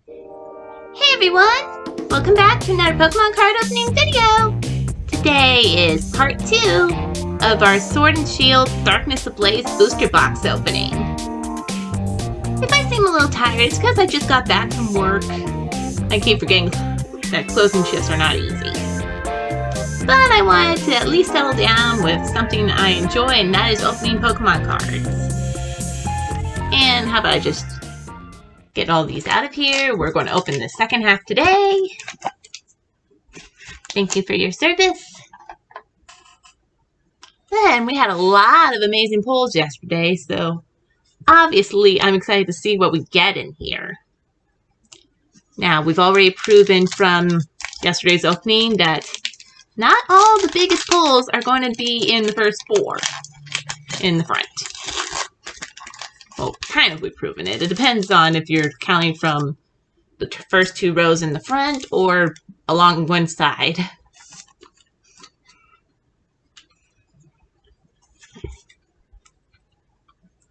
Hey everyone! Welcome back to another Pokemon card opening video! Today is part 2 of our Sword and Shield Darkness Ablaze booster box opening. If I seem a little tired, it's because I just got back from work. I keep forgetting that closing shifts are not easy. But I wanted to at least settle down with something I enjoy, and that is opening Pokemon cards. And how about I just get all these out of here. We're going to open the second half today. Thank you for your service. Then we had a lot of amazing pulls yesterday, so obviously I'm excited to see what we get in here. Now, we've already proven from yesterday's opening that not all the biggest pulls are going to be in the first 4 in the front. Well, kind of we've proven it. It depends on if you're counting from the first 2 rows in the front or along one side.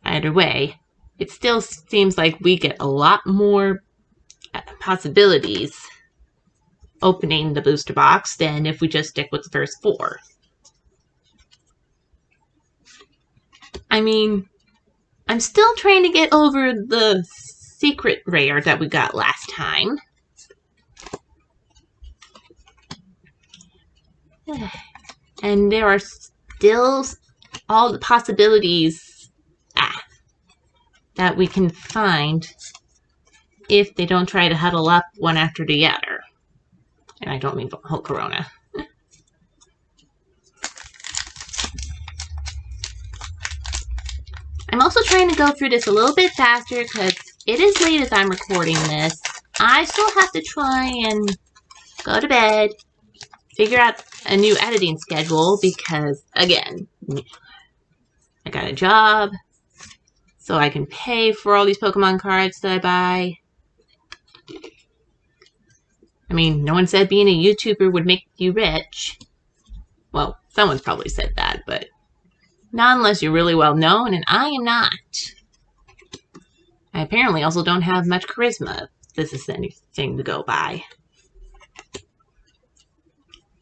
Either way, it still seems like we get a lot more possibilities opening the booster box than if we just stick with the first 4. I mean, I'm still trying to get over the secret rare that we got last time. And there are still all the possibilities that we can find if they don't try to huddle up one after the other. And I don't mean whole Corona. I'm also trying to go through this a little bit faster because it is late as I'm recording this. I still have to try and go to bed, figure out a new editing schedule because, again, I got a job, so I can pay for all these Pokemon cards that I buy. I mean, no one said being a YouTuber would make you rich. Well, someone's probably said that, but not unless you're really well known, and I am not. I apparently also don't have much charisma, if this is anything to go by.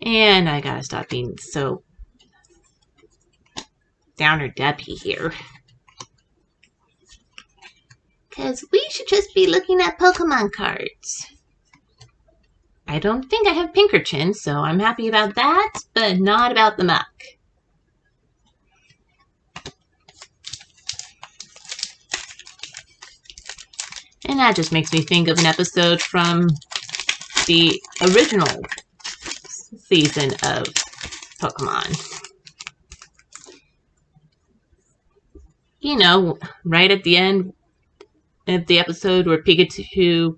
And I gotta stop being so downer Debbie here. Because we should just be looking at Pokemon cards. I don't think I have Pinkerton, so I'm happy about that, but not about the muck. And that just makes me think of an episode from the original season of Pokemon. You know, right at the end of the episode where Pikachu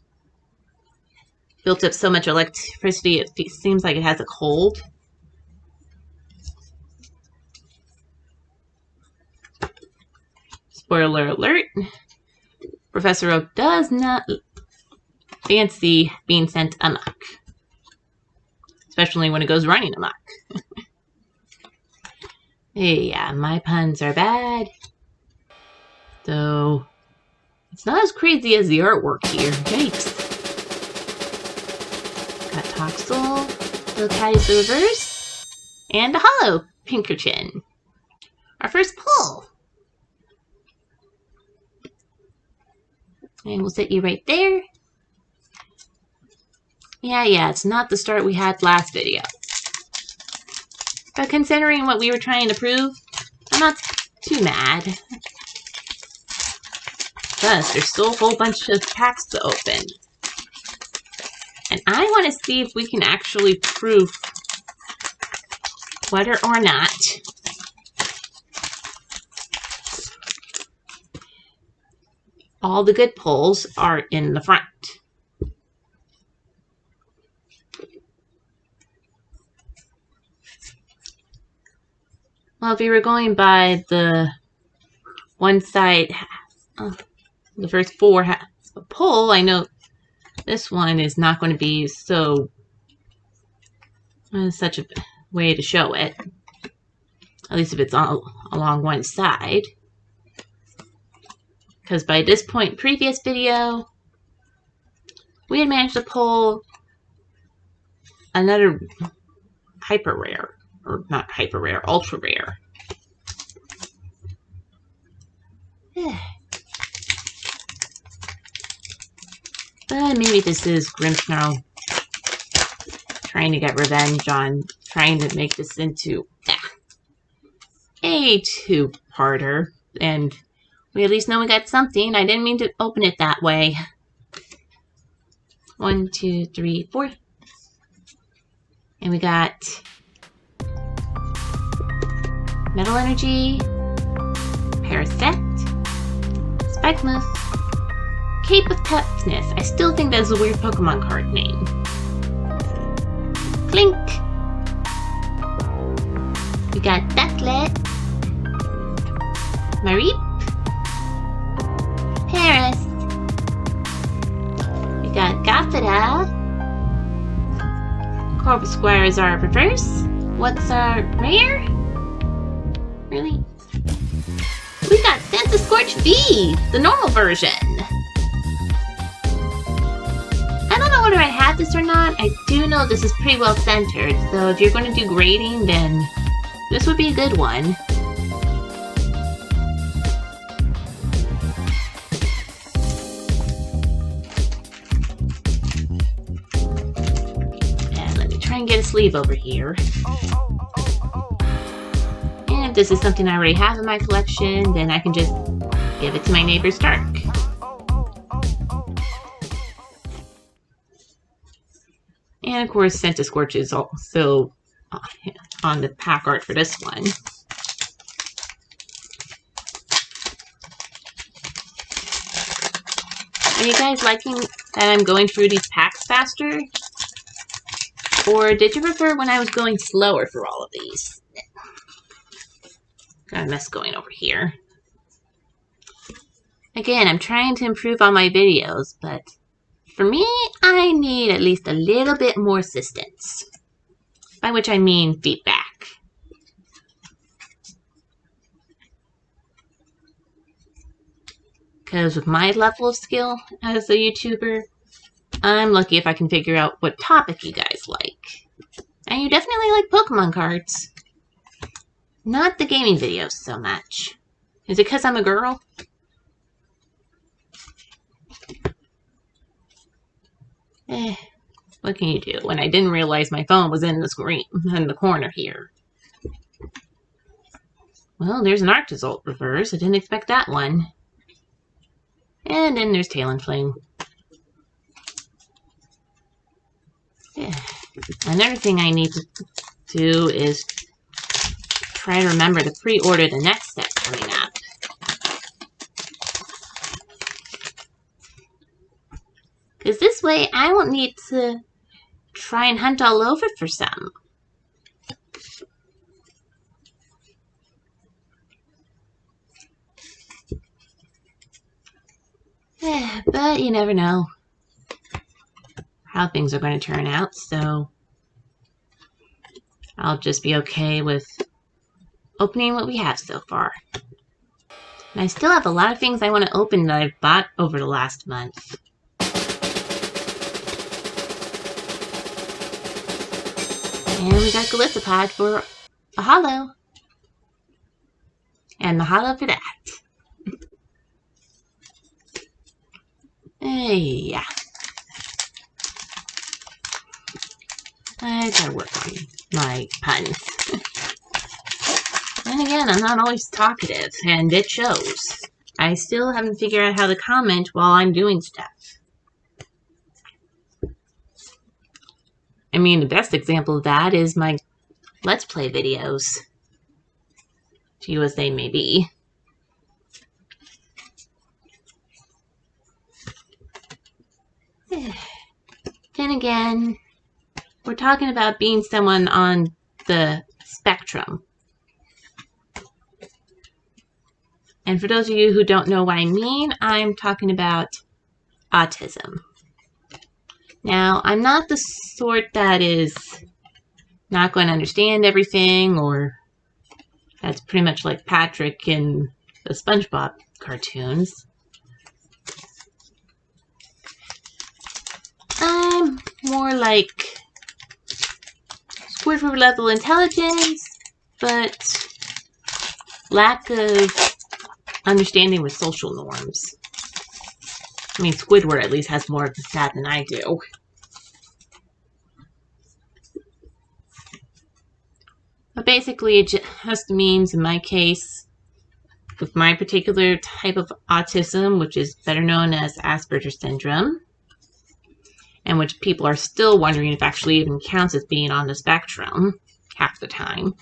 built up so much electricity it seems like it has a cold. Spoiler alert. Professor Oak does not fancy being sent amok. Especially when it goes running amok. Yeah, my puns are bad. So, it's not as crazy as the artwork here. Yikes. Got Toxel, Locati's Reverse, and a Holo Pinkerton. Our first pull. And we'll set you right there. Yeah, it's not the start we had last video. But considering what we were trying to prove, I'm not too mad. Plus, there's still a whole bunch of packs to open. And I want to see if we can actually prove whether or not all the good pulls are in the front. Well, if you were going by the one side, the first 4 pull, I know this one is not going to be so such a way to show it. At least if it's all along one side. Because by this point, previous video, we had managed to pull another hyper rare. Or not hyper rare, ultra rare. But maybe this is Grimmsnarl trying to get revenge on trying to make this into a two-parter. And we at least know we got something. I didn't mean to open it that way. 1, 2, 3, 4. And we got Metal Energy, Parasect, Spikemuth, Cape of Toughness. I still think that's a weird Pokemon card name. Clink. We got Ducklet, Mareep, Paris. We got Gothita, Corvisquire is our reverse. What's our rare? Really? We got Santa Scorch V, the normal version. I don't know whether I have this or not. I do know this is pretty well centered, so if you're going to do grading, then this would be a good one. And let me try and get a sleeve over here. And if this is something I already have in my collection, then I can just give it to my neighbor's Dark. And of course, Centiscorch is also on the pack art for this one. Are you guys liking that I'm going through these packs faster? Or did you prefer when I was going slower for all of these? Got a mess going over here. Again, I'm trying to improve on my videos, but for me, I need at least a little bit more assistance. By which I mean feedback. Because with my level of skill as a YouTuber, I'm lucky if I can figure out what topic you guys like. And you definitely like Pokemon cards. Not the gaming videos so much. Is it because I'm a girl? What can you do when I didn't realize my phone was in the screen, in the corner here? Well, there's an Arctozolt reverse. I didn't expect that one. And then there's Talonflame. Another thing I need to do is try to remember to pre-order the next set coming up. Because this way I won't need to try and hunt all over for some. But you never know how things are going to turn out, so I'll just be okay with opening what we have so far. And I still have a lot of things I want to open that I've bought over the last month. And we got Galissapod for a holo. And the holo for that. Yeah. I gotta work on my puns. And again, I'm not always talkative, and it shows. I still haven't figured out how to comment while I'm doing stuff. I mean, the best example of that is my Let's Play videos. Few as they may be. Then again, we're talking about being someone on the spectrum. And for those of you who don't know what I mean, I'm talking about autism. Now, I'm not the sort that is not going to understand everything, or that's pretty much like Patrick in the SpongeBob cartoons. like Squidward level intelligence, but lack of understanding with social norms. I mean, Squidward at least has more of that than I do. But basically, it just means, in my case, with my particular type of autism, which is better known as Asperger's syndrome, and which people are still wondering if actually even counts as being on the spectrum half the time,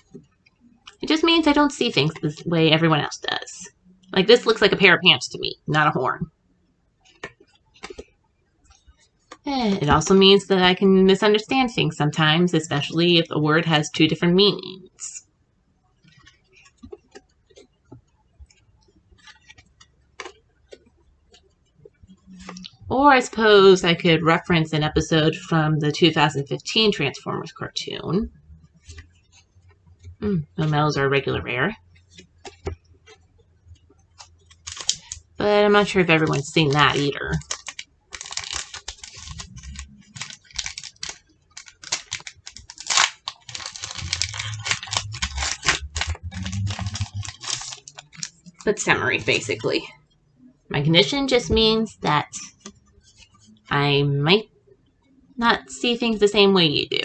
it just means I don't see things the way everyone else does. Like, this looks like a pair of pants to me, not a horn. It also means that I can misunderstand things sometimes, especially if a word has two different meanings. Or I suppose I could reference an episode from the 2015 Transformers cartoon. No medals are regular rare. But I'm not sure if everyone's seen that either. But summary, basically. My condition just means that I might not see things the same way you do.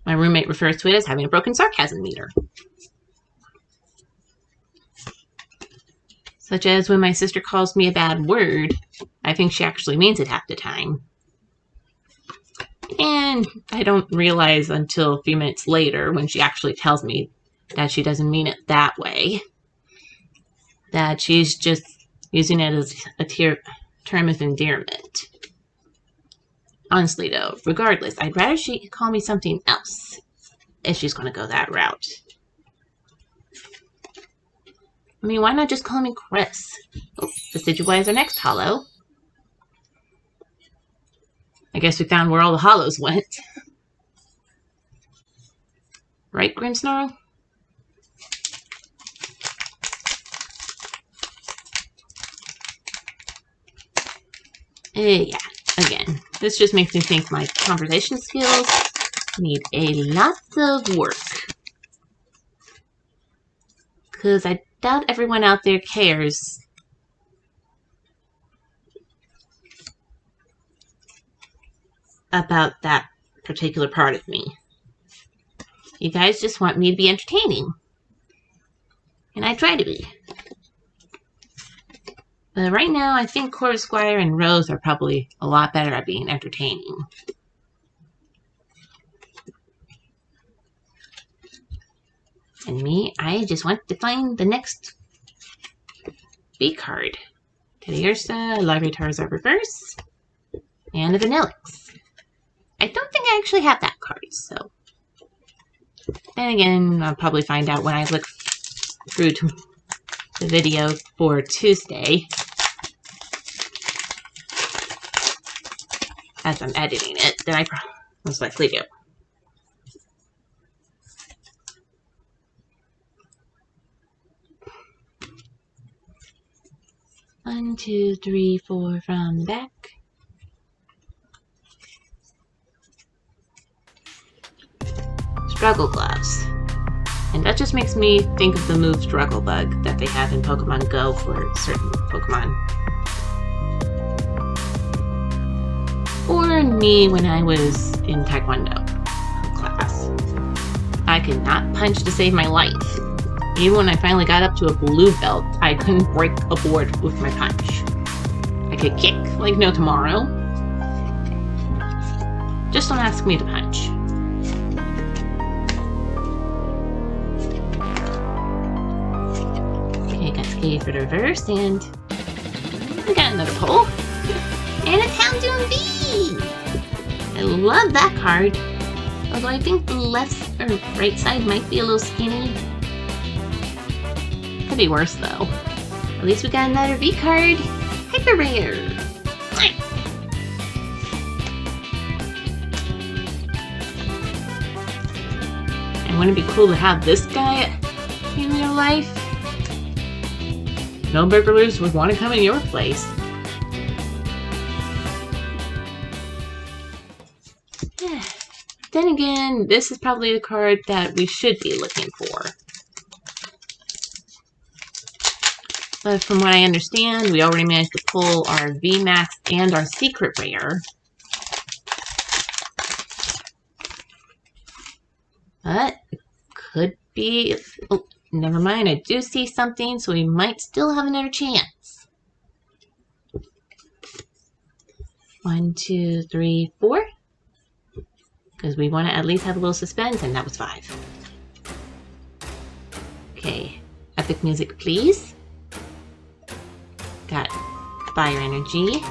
My roommate refers to it as having a broken sarcasm meter. Such as when my sister calls me a bad word, I think she actually means it half the time. And I don't realize until a few minutes later, when she actually tells me that she doesn't mean it that way, that she's just using it as a term of endearment. Honestly though, regardless, I'd rather she call me something else if she's going to go that route. I mean, why not just call me Chris? Oh, Decidueye is our next holo. I guess we found where all the holos went. Right, Grimmsnarl? Yeah, again, this just makes me think my conversation skills need a lot of work. Because I doubt everyone out there cares about that particular part of me. You guys just want me to be entertaining. And I try to be. But right now, I think Corvusquire and Rose are probably a lot better at being entertaining. And me, I just want to find the next B card. Teddiursa, Larvitar's Reverse, and a Vanillix. I don't think I actually have that card, so. Then again, I'll probably find out when I look through to the video for Tuesday, as I'm editing it, that I most likely do. One, two, three, four from the back. Struggle Gloves. And that just makes me think of the move Struggle Bug that they have in Pokemon Go for certain Pokemon. Or me when I was in Taekwondo class. I could not punch to save my life. Even when I finally got up to a blue belt, I couldn't break a board with my punch. I could kick like no tomorrow. Just don't ask me to punch. Okay, got A for the reverse, and we got another pull. And a Houndoom V! I love that card. Although I think the left or right side might be a little skinny. Could be worse though. At least we got another V card. Hyper Rare! And wouldn't it be cool to have this guy in your life? No burglars would want to come in your place. Then again, this is probably the card that we should be looking for. But from what I understand, we already managed to pull our VMAX and our secret rare. But it could be... Oh, never mind. I do see something, so we might still have another chance. 1, 2, 3, 4. Because we want to at least have a little suspense, and that was 5. Okay. Epic music, please. Got Fire Energy.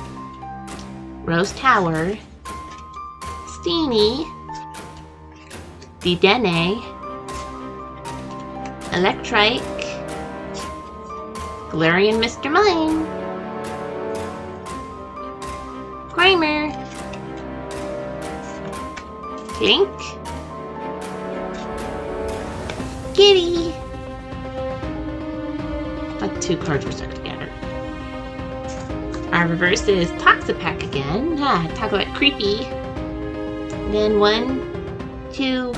Rose Tower. Steenie. Dedenne, Electrike, Galarian Mr. Mime, Grimer, Clink, Giddy. Like 2 cards were stuck together. Our reverse is Toxapeck again. Talk about creepy. And then 1, 2,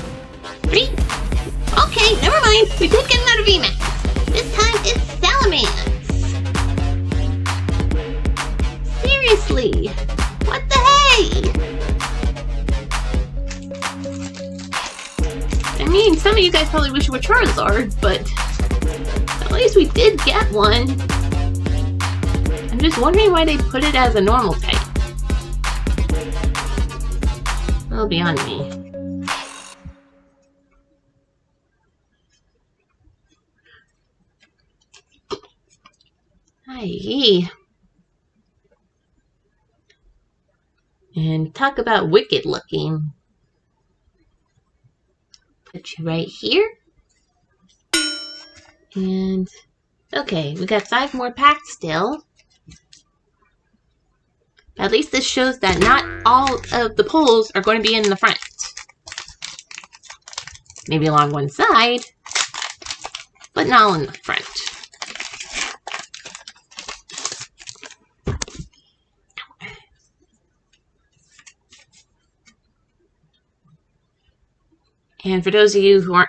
3. Okay, never mind. We did get another VMAX. This time it's Salamence. Seriously? What the hey? I mean, some of you guys probably wish it were Charizard, but at least we did get one. I'm just wondering why they put it as a normal type. Well, beyond me. Hi. And talk about wicked looking. Put you right here. And okay, we got 5 more packs still. At least this shows that not all of the pulls are going to be in the front. Maybe along one side, but not all in the front. And for those of you who are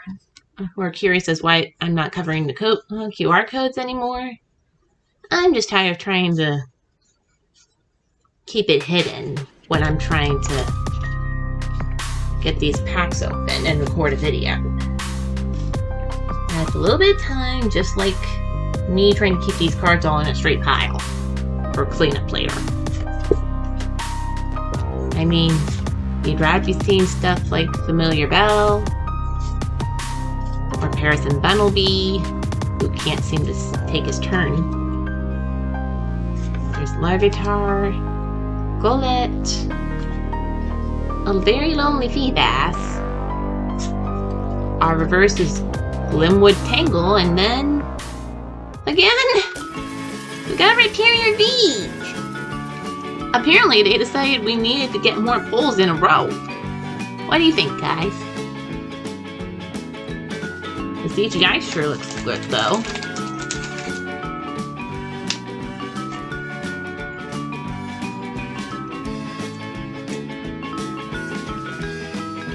curious as why I'm not covering the QR codes anymore, I'm just tired of trying to keep it hidden when I'm trying to get these packs open and record a video. That's a little bit of time, just like me trying to keep these cards all in a straight pile for cleanup later. I mean, you'd rather be seeing stuff like Familiar Bell or Paris and Bunnelby, who can't seem to take his turn. There's Larvitar, Golett, a very lonely Feebas. Our reverse is Glimwood Tangle, and then again, we got Rhyperior V. Apparently, they decided we needed to get more pulls in a row. What do you think, guys? The CGI sure looks good, though.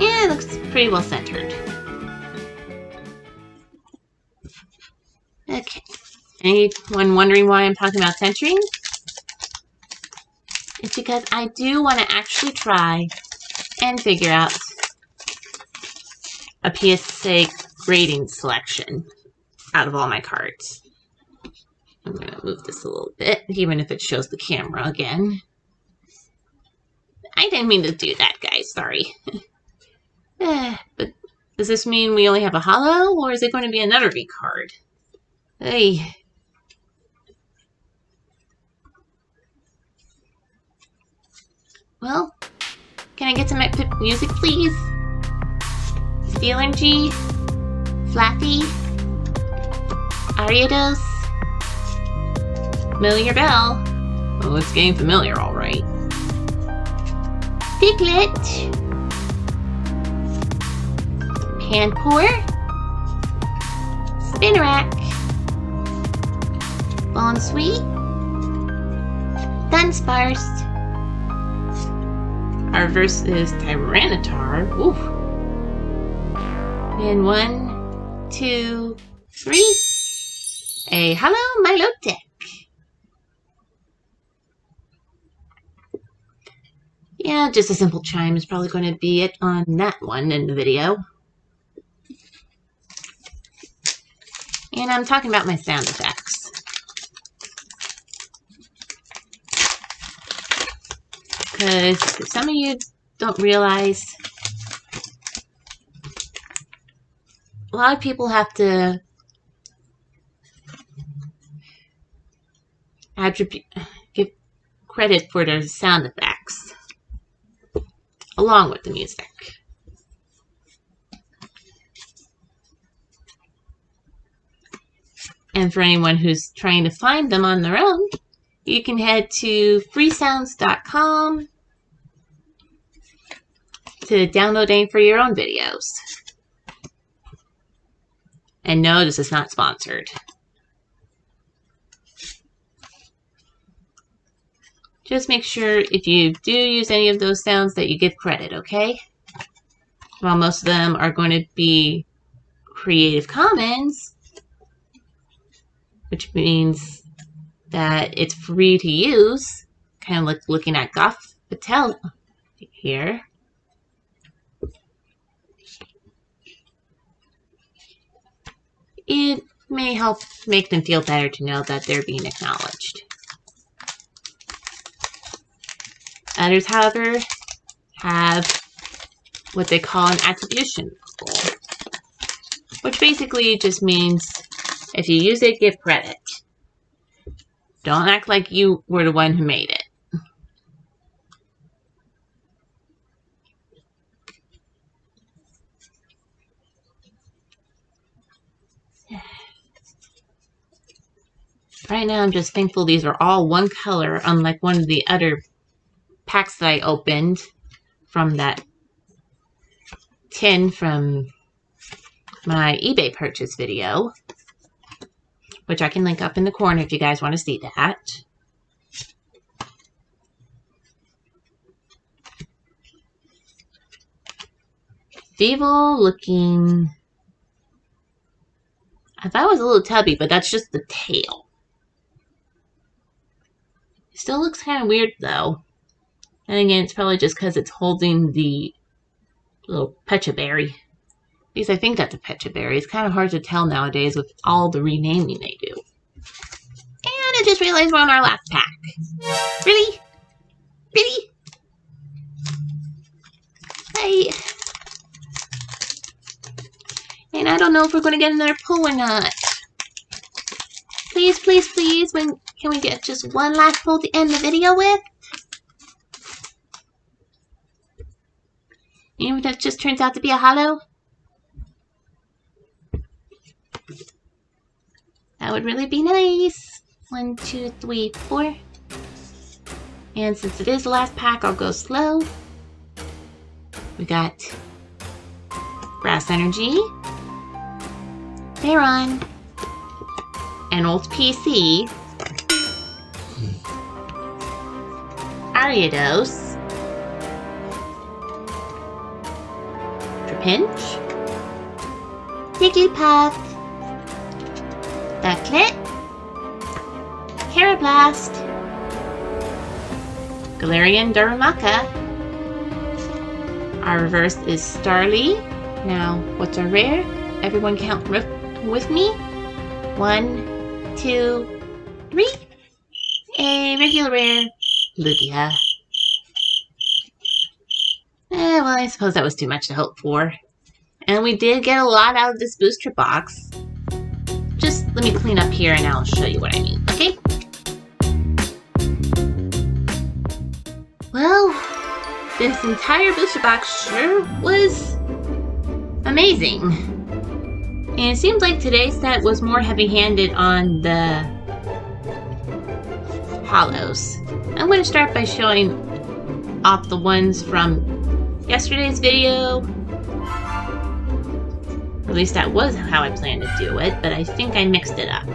Yeah, it looks pretty well centered. Okay. Anyone wondering why I'm talking about centering? It's because I do want to actually try and figure out a PSA grading selection out of all my cards. I'm going to move this a little bit, even if it shows the camera again. I didn't mean to do that, guys. Sorry. But does this mean we only have a holo, or is it going to be another V card? Hey. Well, can I get some epic music, please? Steel Energy, Flappy, Ariados, Familiar Bell. Oh, it's getting familiar, all right. Piglet, Panpour, Spinarak, Bonsweet, Dunsparce, Our reverse is Tyranitar. Oof. And 1, 2, 3. A hello, Milotic. Yeah, just a simple chime is probably going to be it on that one in the video. And I'm talking about my sound effects. Because some of you don't realize, a lot of people have to give credit for their sound effects along with the music. And for anyone who's trying to find them on their own, you can head to freesounds.com to download any for your own videos. And no, this is not sponsored. Just make sure if you do use any of those sounds that you give credit, okay? While most of them are going to be Creative Commons, which means that it's free to use, kind of like looking at Goth Patel here. It may help make them feel better to know that they're being acknowledged. Others, however, have what they call an attribution rule, which basically just means if you use it, give credit. Don't act like you were the one who made it. Right now, I'm just thankful these are all one color, unlike one of the other packs that I opened from that tin from my eBay purchase video, which I can link up in the corner if you guys want to see that. Feeble looking. I thought it was a little tubby, but that's just the tail. It still looks kind of weird though. And again, it's probably just because it's holding the little Pecha Berry. At least I think that's a Pecha Berry. It's kind of hard to tell nowadays with all the renaming they do. And I just realized we're on our last pack. Really? Really? And I don't know if we're going to get another pull or not. Please, please, please. Can we get just one last pull to end the video with? Even if that just turns out to be a holo? That would really be nice. 1, 2, 3, 4. And since it is the last pack, I'll go slow. We got Grass Energy, Baron, an old PC, Ariados, Trapinch, Jigglypuff, Ducklet, Carablast, Galarian Darumaka. Our reverse is Starly. Now, what's our rare? Everyone count with me. 1, 2, 3. A regular rare Lugia. Well, I suppose that was too much to hope for. And we did get a lot out of this booster box. Just let me clean up here and I'll show you what I mean, okay? Well, this entire booster box sure was amazing. And it seems like today's set was more heavy-handed on the holos. I'm going to start by showing off the ones from yesterday's video. At least that was how I planned to do it, but I think I mixed it up.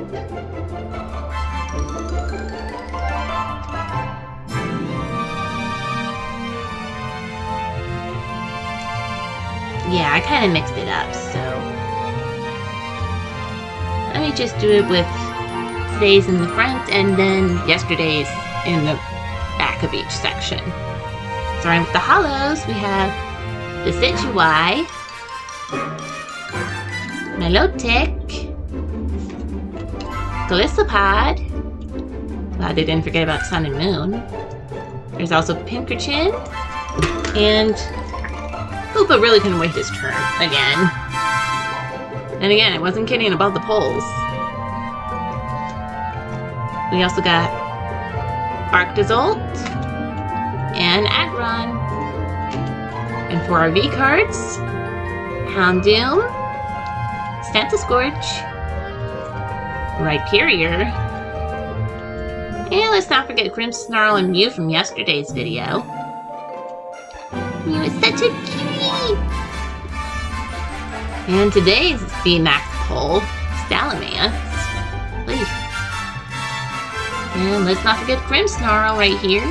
Yeah, I kind of mixed it up, so let me just do it with today's in the front and then yesterday's in the back of each section. Starting with the holos, we have the Situai, Melotic, Glisopod. Glad they didn't forget about Sun and Moon. There's also Pinkerton, and Hoopa really couldn't wait his turn again. And again, I wasn't kidding about the polls. We also got Arctozolt and Aggron. And for our V cards, Houndoom, Scorch, Rhyperior, and let's not forget Grimmsnarl and Mew from yesterday's video. Mew is such a cutie! And today's VMAX poll, Salamence. And let's not forget Grimmsnarl right here,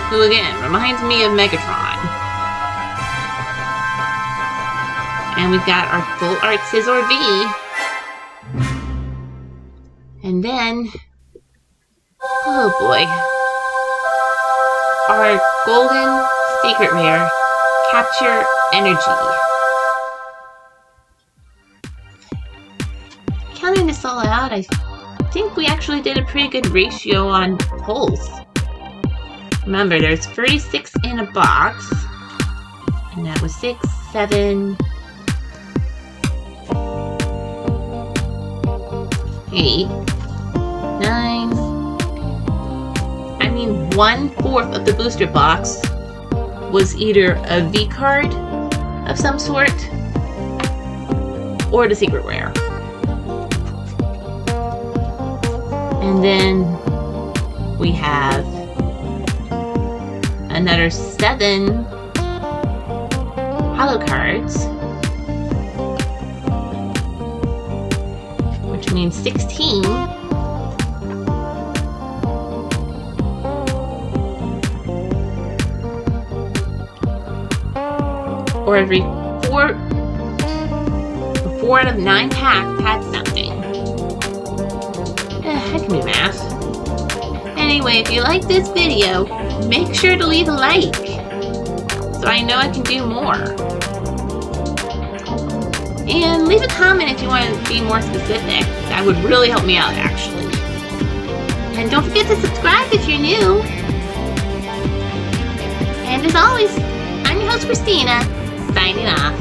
who again reminds me of Megatron. And we've got our full art Scizor V. And then, oh boy, our golden secret rare, Capture Energy. Counting this all out, I think we actually did a pretty good ratio on pulls. Remember, there's 36 in a box, and that was 6, 7, 8, 9. I mean, 1/4 of the booster box was either a V card of some sort or the secret rare. And then we have another 7 holo cards, which means 16. Or every 4 out of 9 packs had something. I can do math. Anyway, if you like this video, make sure to leave a like, so I know I can do more. And leave a comment if you want to be more specific. That would really help me out, actually. And don't forget to subscribe if you're new. And as always, I'm your host, Christina, signing off.